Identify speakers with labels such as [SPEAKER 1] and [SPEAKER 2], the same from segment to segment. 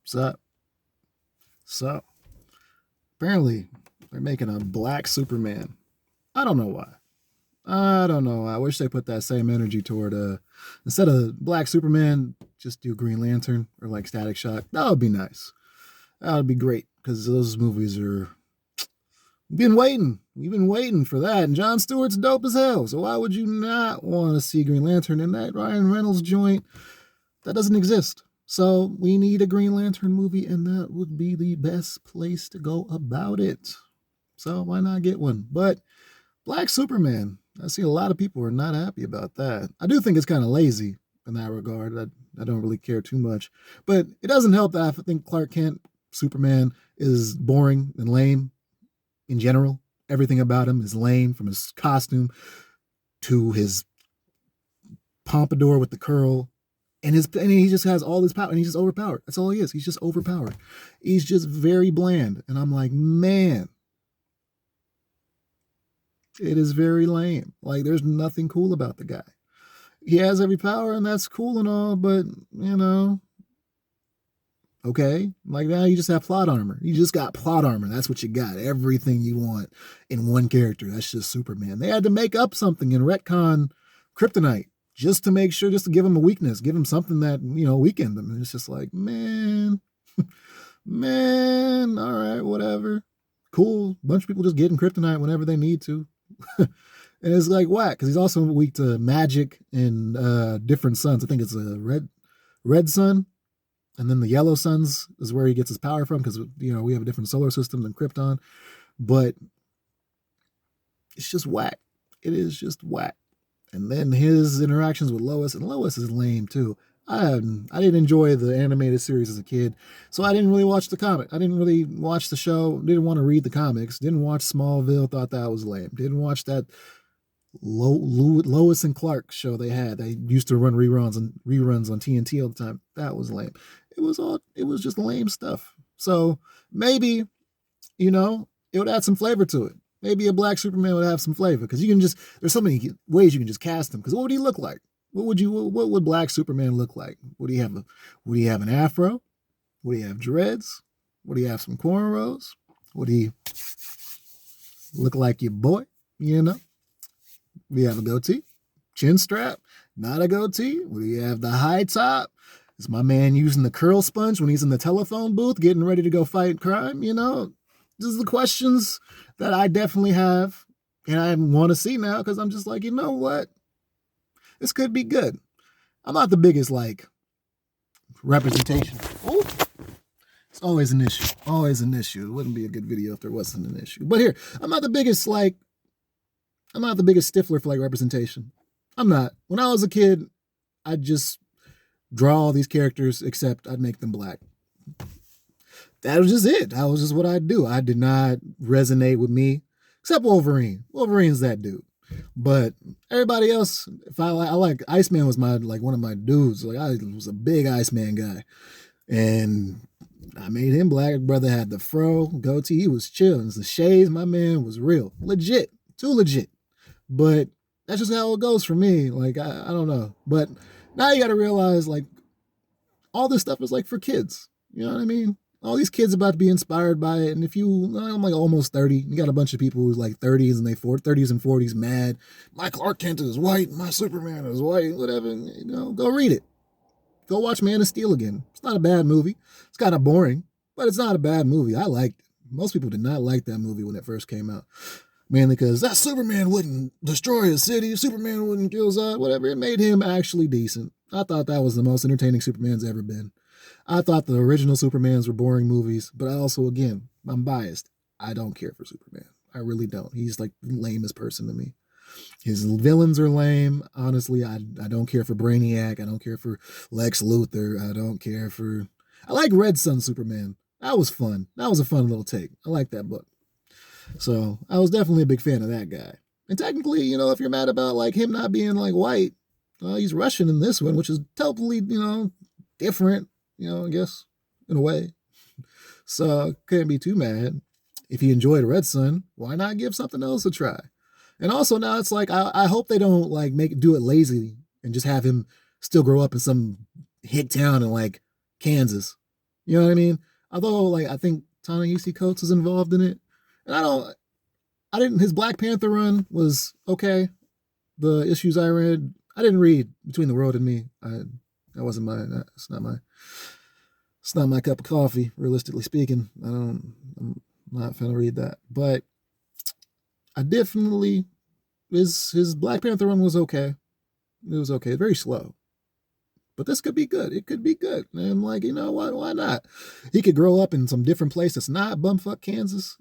[SPEAKER 1] So, so apparently they're making a black Superman. I don't know why. I don't know. I wish they put that same energy toward instead of Black Superman, just do Green Lantern or like Static Shock. That would be nice. That would be great because those movies are been waiting. We've been waiting for that. And Jon Stewart's dope as hell. So why would you not want to see Green Lantern in that Ryan Reynolds joint? That doesn't exist. So we need a Green Lantern movie, and that would be the best place to go about it. So why not get one? But Black Superman, I see a lot of people are not happy about that. I do think it's kind of lazy in that regard. I don't really care too much. But it doesn't help that I think Clark Kent, Superman, is boring and lame in general. Everything about him is lame, from his costume to his pompadour with the curl. And he just has all this power, and he's just overpowered. That's all he is. He's just overpowered. He's just very bland. And I'm like, man, it is very lame. Like, there's nothing cool about the guy. He has every power, and that's cool and all, but, okay. Like, now you just have plot armor. You just got plot armor. That's what you got. Everything you want in one character. That's just Superman. They had to make up something and retcon kryptonite just to make sure, just to give him a weakness, give him something that, weakened him. And it's just like, man, man, all right, whatever. Cool. A bunch of people just getting kryptonite whenever they need to. And it's like whack, because he's also weak to magic and different suns. I think it's a red sun, and then the yellow suns is where he gets his power from, because we have a different solar system than Krypton. But it's just whack. It is just whack. And then his interactions with Lois, and Lois is lame too. I didn't enjoy the animated series as a kid, so I didn't really watch the comic. I didn't really watch the show. Didn't want to read the comics. Didn't watch Smallville. Thought that was lame. Didn't watch that Lois and Clark show they had. They used to run reruns on TNT all the time. That was lame. It was just lame stuff. So maybe, it would add some flavor to it. Maybe a Black Superman would have some flavor, because there's so many ways you can just cast him. Because what would he look like? What would Black Superman look like? Would he have an afro? Would he have dreads? Would he have some cornrows? Would he look like your boy? Would he have a goatee? Chin strap? Not a goatee? Would he have the high top? Is my man using the curl sponge when he's in the telephone booth getting ready to go fight crime? These are the questions that I definitely have, and I want to see now, because I'm just like, you know what? This could be good. I'm not the biggest, representation. Ooh. It's always an issue. Always an issue. It wouldn't be a good video if there wasn't an issue. But here, I'm not the biggest stiffler for, representation. I'm not. When I was a kid, I'd just draw all these characters, except I'd make them black. That was just it. That was just what I'd do. I did not resonate with me, except Wolverine. Wolverine's that dude. But everybody else, if I like Iceman was one of my dudes. Like, I was a big Iceman guy, and I made him black. Brother had the fro, goatee. He was chilling. The shades, my man was real, legit, too legit. But that's just how it goes for me. Like, I don't know. But now you got to realize, all this stuff is for kids. You know what I mean? All these kids about to be inspired by it. And if I'm almost 30, you got a bunch of people who's 30s and 30s and 40s mad. My Clark Kent is white, my Superman is white, whatever. Go read it. Go watch Man of Steel again. It's not a bad movie. It's kind of boring, but it's not a bad movie. I liked it. Most people did not like that movie when it first came out. Mainly because that Superman wouldn't destroy a city, Superman wouldn't kill Zod, whatever. It made him actually decent. I thought that was the most entertaining Superman's ever been. I thought the original Supermans were boring movies, but I also, again, I'm biased. I don't care for Superman. I really don't. He's the lamest person to me. His villains are lame. Honestly, I don't care for Brainiac. I don't care for Lex Luthor. I like Red Sun Superman. That was fun. That was a fun little take. I like that book. So I was definitely a big fan of that guy. And technically, if you're mad about him not being white, he's Russian in this one, which is totally, different. I guess, in a way. So, can't be too mad. If you enjoyed Red Sun, why not give something else a try? And also now it's I hope they don't do it lazy and just have him still grow up in some hick town in Kansas. You know what I mean? Although, like, I think Ta-Nehisi Coates is involved in it, and I didn't. His Black Panther run was okay. The issues I read, I didn't read Between the World and Me. That wasn't my. It's not my. It's not my cup of coffee. Realistically speaking, I'm not gonna read that. But I definitely his Black Panther run was okay. It was okay. Very slow. But this could be good. It could be good. And I'm like, you know what? Why not? He could grow up in some different place that's not bumfuck Kansas.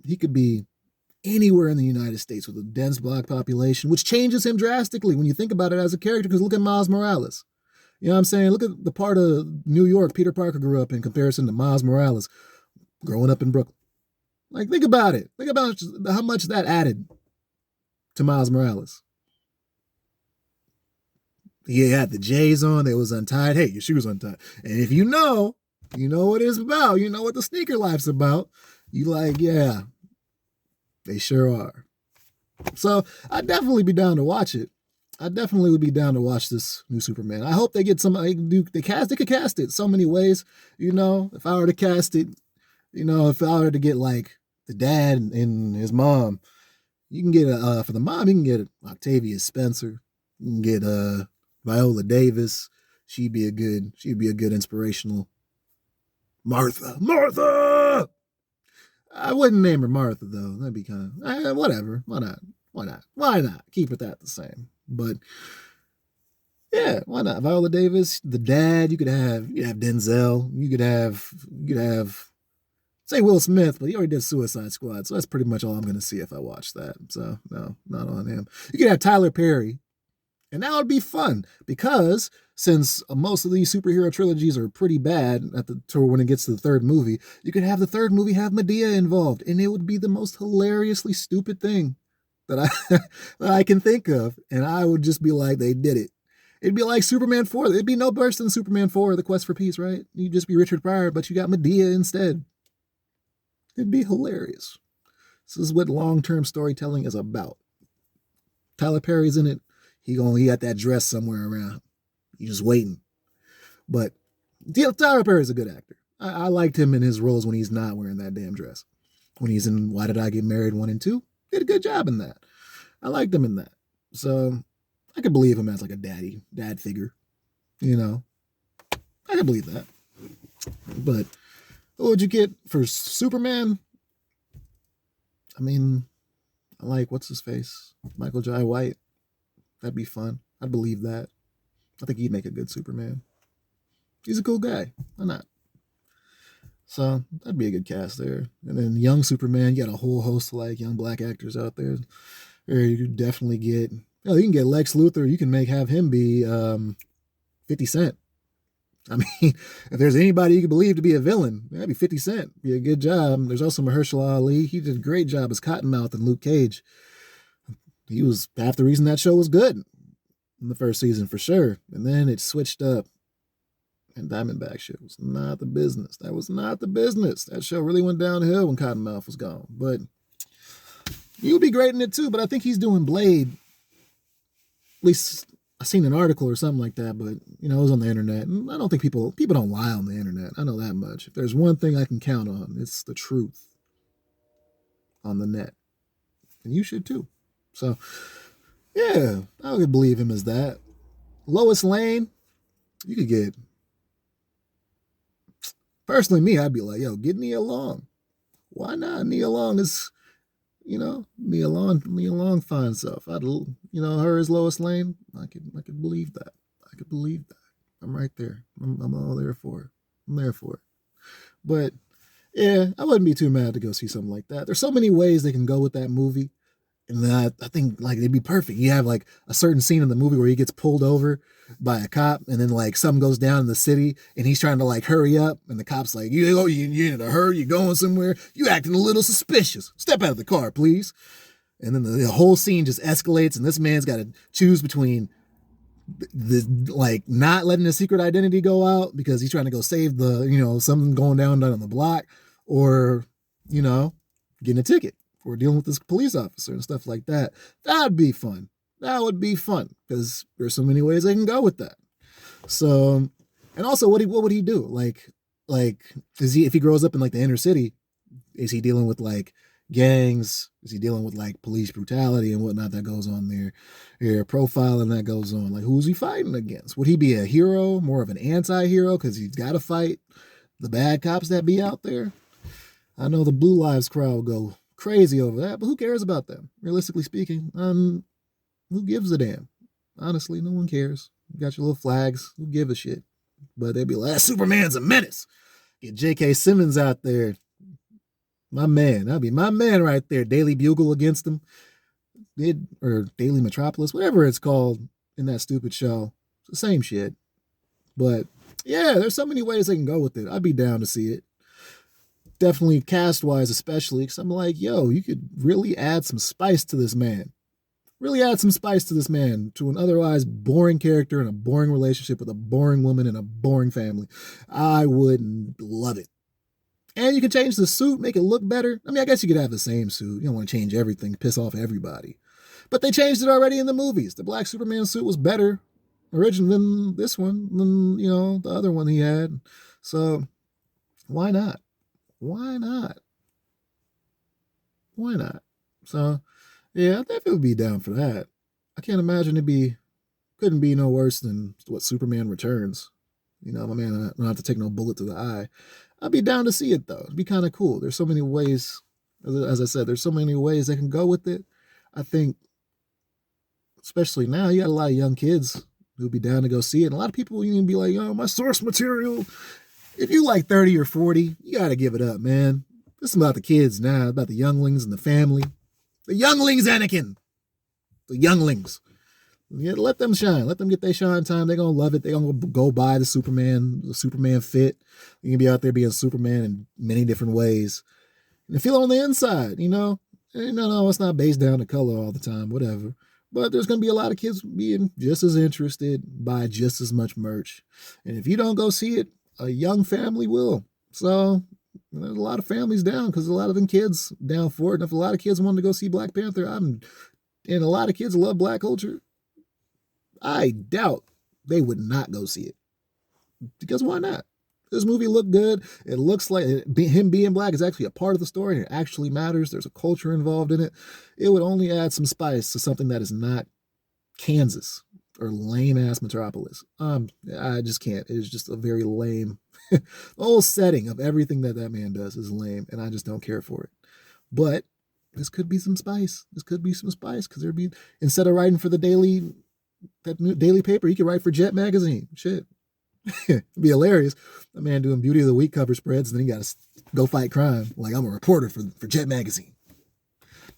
[SPEAKER 1] He could be anywhere in the United States with a dense black population, which changes him drastically when you think about it as a character. Because look at Miles Morales. You know what I'm saying? Look at the part of New York Peter Parker grew up in comparison to Miles Morales growing up in Brooklyn. Like, think about it. Think about how much that added to Miles Morales. He had the J's on. They was untied. Hey, your shoes untied. And if you know what it's about. You know what the sneaker life's about. You like, yeah, they sure are. So I'd definitely be down to watch it. I definitely would be down to watch this new Superman. I hope they get somebody. They could cast it so many ways. You know, if I were to cast it, you know, if I were to get like the dad and his mom, you can get for the mom, you can get Octavia Spencer. You can get Viola Davis. She'd be a good inspirational Martha. I wouldn't name her Martha though. That'd be kind of whatever. Why not? Keep it that the same. But yeah, why not? Viola Davis, the dad. You could have Denzel. You could have say Will Smith, but he already did Suicide Squad, so that's pretty much all I'm gonna see if I watch that. So no, not on him. You could have Tyler Perry. And that would be fun because since most of these superhero trilogies are pretty bad when it gets to the third movie, you could have the third movie have Madea involved, and it would be the most hilariously stupid thing that I can think of, and I would just be like, they did it. It'd be like Superman 4. It'd be no worse than Superman 4, The Quest for Peace, right? You'd just be Richard Pryor, but you got Madea instead. It'd be hilarious. This is what long-term storytelling is about. Tyler Perry's in it. He got that dress somewhere around. He's just waiting. But Tyler Perry's a good actor. I liked him in his roles when he's not wearing that damn dress. When he's in Why Did I Get Married 1 and 2, did a good job in that. I liked him in that. So I could believe him as like a dad figure. You know, I could believe that. But what would you get for Superman? I mean, I like, what's his face? Michael Jai White. That'd be fun. I'd believe that. I think he'd make a good Superman. He's a cool guy. Why not? So that'd be a good cast there. And then young Superman, you got a whole host of like young black actors out there. Or you could definitely get, you can get Lex Luthor. You can have him be 50 Cent. I mean, if there's anybody you could believe to be a villain, that'd be 50 Cent. Be a good job. There's also Mahershala Ali. He did a great job as Cottonmouth in Luke Cage. He was half the reason that show was good in the first season for sure. And then it switched up. And Diamondback shit was not the business. That was not the business. That show really went downhill when Cottonmouth was gone. But he would be great in it too. But I think he's doing Blade. At least I seen an article or something like that. But, it was on the internet. And I don't think people don't lie on the internet. I know that much. If there's one thing I can count on, it's the truth on the net. And you should too. So, yeah, I could believe him as that. Lois Lane, you could get. Personally, me, I'd be like, yo, get Nia Long. Why not? Nia Long is, Nia Long fine stuff. Her as Lois Lane, I could believe that. I could believe that. I'm right there. I'm all there for it. I'm there for it. But, yeah, I wouldn't be too mad to go see something like that. There's so many ways they can go with that movie. And I think like it'd be perfect. You have like a certain scene in the movie where he gets pulled over by a cop, and then like something goes down in the city, and he's trying to like hurry up, and the cop's like, you in a hurry? You going somewhere? You acting a little suspicious. Step out of the car, please. And then the whole scene just escalates, and this man's got to choose between the like not letting his secret identity go out because he's trying to go save the something going down on the block, or getting a ticket. Or dealing with this police officer and stuff like that. That'd be fun. That would be fun because there's so many ways they can go with that. So, and also, what would he do? Like, Like, if he grows up in like the inner city, is he dealing with like gangs? Is he dealing with like police brutality and whatnot that goes on there? Profiling that goes on. Like, who's he fighting against? Would he be a hero, more of an anti-hero because he's got to fight the bad cops that be out there? I know the Blue Lives crowd go crazy over that, but who cares about them? Realistically speaking, who gives a damn? Honestly, no one cares. You got your little flags. Who give a shit? But they'd be like, Superman's a menace. Get J.K. Simmons out there. My man. That'd be my man right there. Daily Bugle against him. Or Daily Metropolis, whatever it's called in that stupid show. It's the same shit. But yeah, there's so many ways they can go with it. I'd be down to see it. Definitely cast-wise especially, because I'm like, yo, you could really add some spice to this man. Really add some spice to this man, to an otherwise boring character in a boring relationship with a boring woman and a boring family. I would love it. And you can change the suit, make it look better. I mean, I guess you could have the same suit. You don't want to change everything, piss off everybody. But they changed it already in the movies. The Black Superman suit was better originally than this one, than, the other one he had. So why not? Why not? Why not? So yeah, I definitely would be down for that. I can't imagine couldn't be no worse than what Superman Returns. My man, I don't have to take no bullet to the eye. I'd be down to see it though. It'd be kind of cool. There's so many ways, as I said, there's so many ways they can go with it. I think, especially now, you got a lot of young kids who'd be down to go see it. And a lot of people, you can be like, my source material. If you like 30 or 40, you got to give it up, man. This is about the kids now, it's about the younglings and the family. The younglings, Anakin. The younglings. Yeah, let them shine. Let them get their shine time. They're going to love it. They're going to go buy the Superman fit. You can be out there being Superman in many different ways. And feel on the inside, No, it's not based down to color all the time, whatever. But there's going to be a lot of kids being just as interested, buy just as much merch. And if you don't go see it, a young family will. So there's a lot of families down because a lot of them kids down for it. And if a lot of kids wanted to go see Black Panther, and a lot of kids love Black culture, I doubt they would not go see it. Because why not? This movie looked good. It looks like him being Black is actually a part of the story and it actually matters. There's a culture involved in it. It would only add some spice to something that is not Kansas or lame ass Metropolis. I just can't. It's just a very lame. The whole setting of everything that man does is lame, and I just don't care for it. But this could be some spice. Because there'd be, instead of writing for the daily paper, he could write for Jet magazine. Shit. It'd be hilarious. A man doing Beauty of the Week cover spreads, and then he got to go fight crime. Like, I'm a reporter for Jet magazine.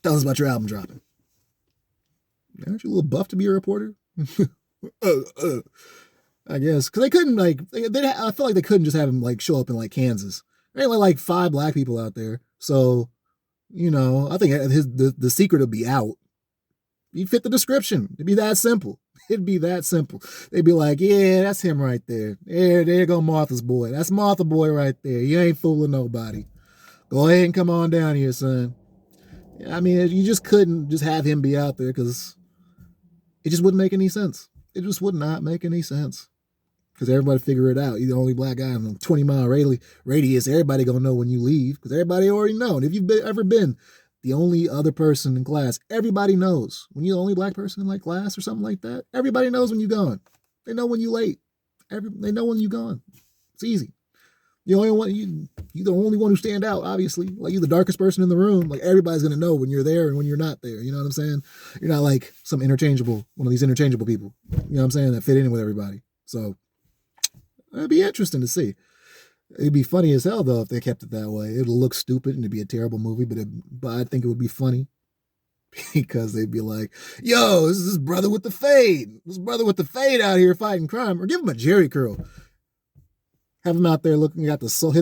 [SPEAKER 1] Tell us about your album dropping. Aren't you a little buff to be a reporter? I guess because they couldn't I feel like they couldn't just have him like show up in like Kansas. There ain't like 5 Black people out there, so I think the secret would be out. He'd fit the description. It'd be that simple. They'd be like, yeah, that's him right there. There go Martha's boy. That's Martha boy right there. You ain't fooling nobody. Go ahead and come on down here, son. I mean, you just couldn't just have him be out there because it just wouldn't make any sense. It just would not make any sense. Because everybody figure it out. You're the only Black guy in a 20-mile radius. Everybody going to know when you leave. Because everybody already know. And if you've ever been the only other person in class, everybody knows. When you're the only Black person in like class or something like that, everybody knows when you're gone. They know when you're late. They know when you're gone. It's easy. You're the only one who stand out, obviously. Like, you're the darkest person in the room. Like, everybody's going to know when you're there and when you're not there. You know what I'm saying? You're not like one of these interchangeable people. You know what I'm saying? That fit in with everybody. So it'd be interesting to see. It'd be funny as hell, though, if they kept it that way. It'll look stupid and it'd be a terrible movie, but I think it would be funny because they'd be like, yo, this is this brother with the fade. This brother with the fade out here fighting crime. Or give him a Jerry curl. Have him out there hitting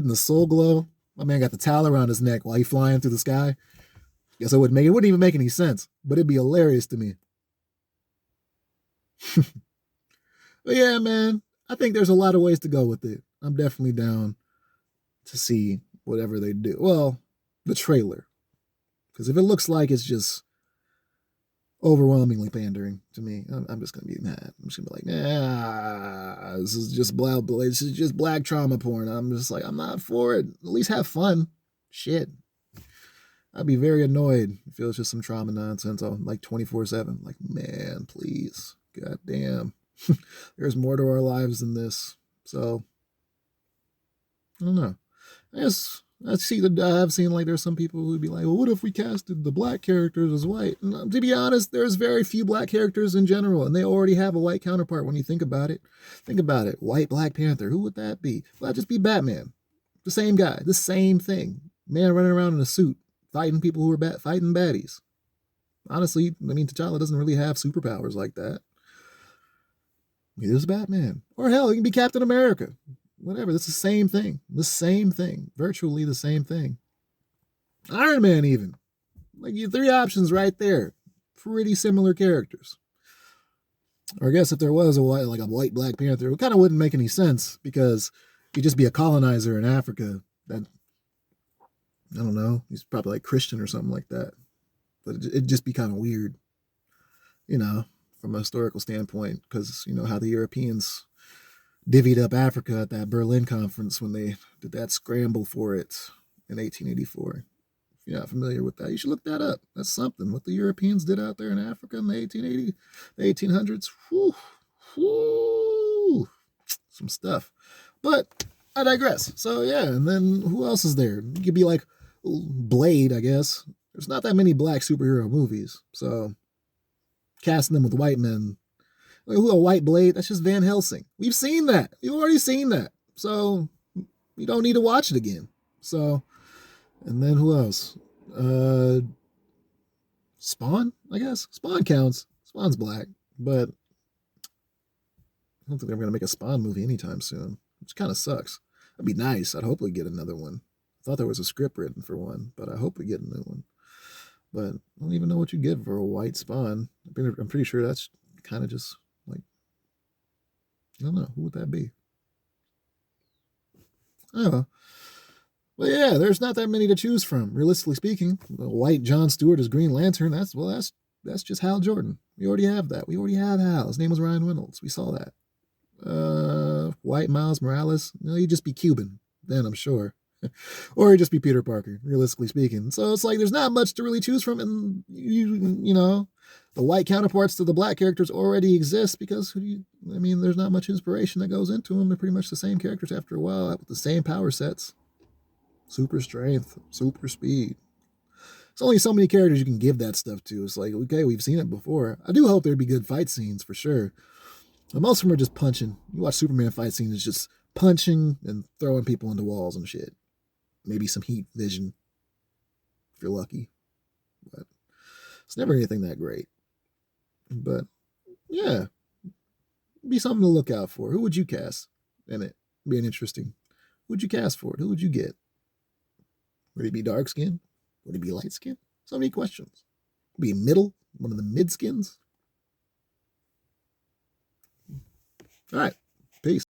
[SPEAKER 1] the soul glow. My man got the towel around his neck while he's flying through the sky. Guess it wouldn't even make any sense, but it'd be hilarious to me. But yeah, man, I think there's a lot of ways to go with it. I'm definitely down to see whatever they do. Well, the trailer. Because if it looks like it's just overwhelmingly pandering to me. I'm just gonna be mad. I'm just gonna be like, nah, this is just black trauma porn. I'm just like, I'm not for it. At least have fun. Shit. I'd be very annoyed if it was just some trauma nonsense on like 24/7. Like, man, please. God damn. There's more to our lives than this. So I don't know. I guess I've seen like there's some people who'd be like, well, what if we casted the black characters as white? And to be honest, there's very few black characters in general, and they already have a white counterpart when you think about it. Think about it. White Black Panther. Who would that be? Well, that'd just be Batman. The same guy. The same thing. Man running around in a suit, fighting people who are fighting baddies. Honestly, I mean, T'Challa doesn't really have superpowers like that. He's Batman. Or hell, he can be Captain America. Whatever. That's the same thing. The same thing. Virtually the same thing. Iron Man, even. Like, you 3 options right there. Pretty similar characters. Or I guess if there was a white Black Panther, it kind of wouldn't make any sense because he'd just be a colonizer in Africa. That, I don't know. He's probably like Christian or something like that. But it'd just be kind of weird, you know, from a historical standpoint, because you know how the Europeans divvied up Africa at that Berlin conference when they did that scramble for it in 1884. If you're not familiar with that, you should look that up. That's something. What the Europeans did out there in Africa in the 1800s. Whew, whew, some stuff. But I digress. So yeah, and then who else is there? You could be like Blade, I guess. There's not that many black superhero movies, so casting them with white men. Like, who, a white Blade? That's just Van Helsing. We've seen that. We've already seen that. So we don't need to watch it again. So, and then who else? Spawn, I guess. Spawn counts. Spawn's black, but I don't think they're going to make a Spawn movie anytime soon, which kind of sucks. That'd be nice. I'd hopefully get another one. I thought there was a script written for one, but I hope we get a new one. But I don't even know what you get for a white Spawn. I'm pretty sure that's kind of just like, I don't know. Who would that be? I don't know. But yeah, there's not that many to choose from. Realistically speaking, the white John Stewart as Green Lantern. That's just Hal Jordan. We already have that. We already have Hal. His name was Ryan Reynolds. We saw that. White Miles Morales. No, he'd just be Cuban. Then I'm sure. Or he'd just be Peter Parker, realistically speaking. So it's like there's not much to really choose from, and you know, the white counterparts to the black characters already exist because there's not much inspiration that goes into them. They're pretty much the same characters after a while with the same power sets. Super strength, super speed. There's only so many characters you can give that stuff to. It's like, okay, we've seen it before. I do hope there'd be good fight scenes for sure. But most of them are just punching. You watch Superman fight scenes, it's just punching and throwing people into walls and shit. Maybe some heat vision, if you're lucky. But it's never anything that great. But yeah, be something to look out for. Who would you cast in it? Being interesting. Who would you cast for it? Who would you get? Would it be dark skin? Would it be light skin? So many questions. Would it be middle? One of the mid skins? All right. Peace.